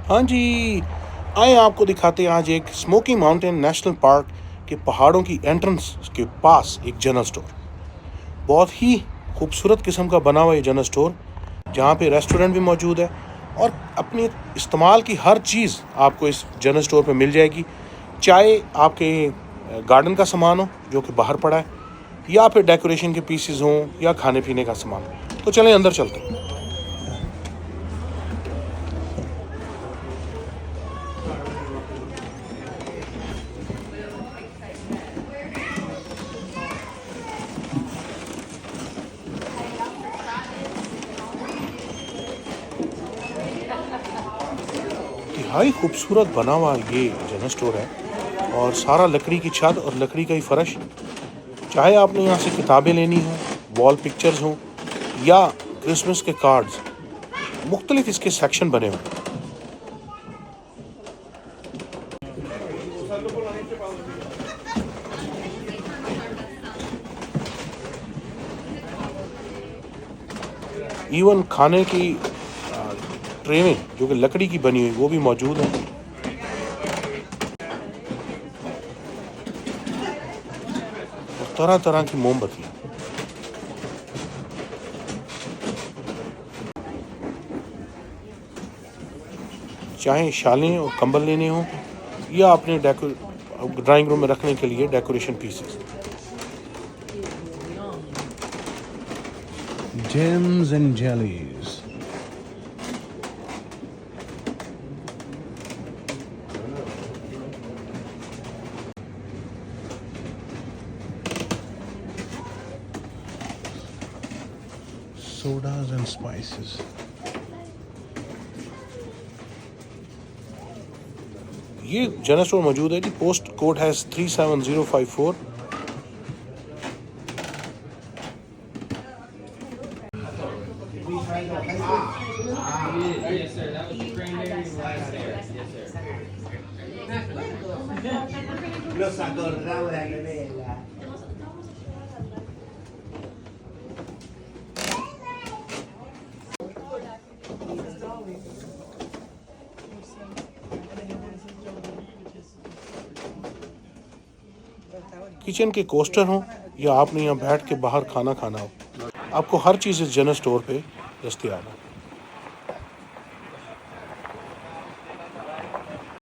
हाँ जी, आए आपको दिखाते हैं आज एक स्मोकी माउंटेन नेशनल पार्क के पहाड़ों की एंट्रेंस के पास एक जनरल स्टोर। बहुत ही खूबसूरत किस्म का बना हुआ ये जनरल स्टोर, जहाँ पे रेस्टोरेंट भी मौजूद है और अपने इस्तेमाल की हर चीज़ आपको इस जनरल स्टोर पे मिल जाएगी। चाहे आपके गार्डन का सामान हो जो कि बाहर पड़ा है, या फिर डेकोरेशन के पीसेस हों या खाने पीने का सामान हो। तो चलें अंदर चलते हैं। इंतहाई खूबसूरत बना हुआ ये जनरल स्टोर है और सारा लकड़ी की छत और लकड़ी का ही फर्श। चाहे आपने यहाँ से किताबें लेनी हो, वॉल पिक्चर्स हों या क्रिसमस के कार्ड्स, मुख्तलिफ इसके सेक्शन बने हुए हैं। इवन खाने की ट्रेनें जो कि लकड़ी की बनी हुई वो भी मौजूद हैं। और तरह तरह की मोमबत्तियाँ। चाहे शालें और कंबल लेने हों या अपने ड्राइंग रूम में रखने के लिए decoration pieces. Gems and jellies. Sodas and spices. ये जनरल स्टोर मौजूद है जी। पोस्ट कोड है 37054। Yes, sir. That was the cranberry last there. Yes, sir. Los acordaba de Antonella. Kitchen के कोस्टर हों या आपने यहाँ बैठ के बाहर खाना खाना हो, आपको हर चीज़ इस जनरल स्टोर पे दस्तयाब है।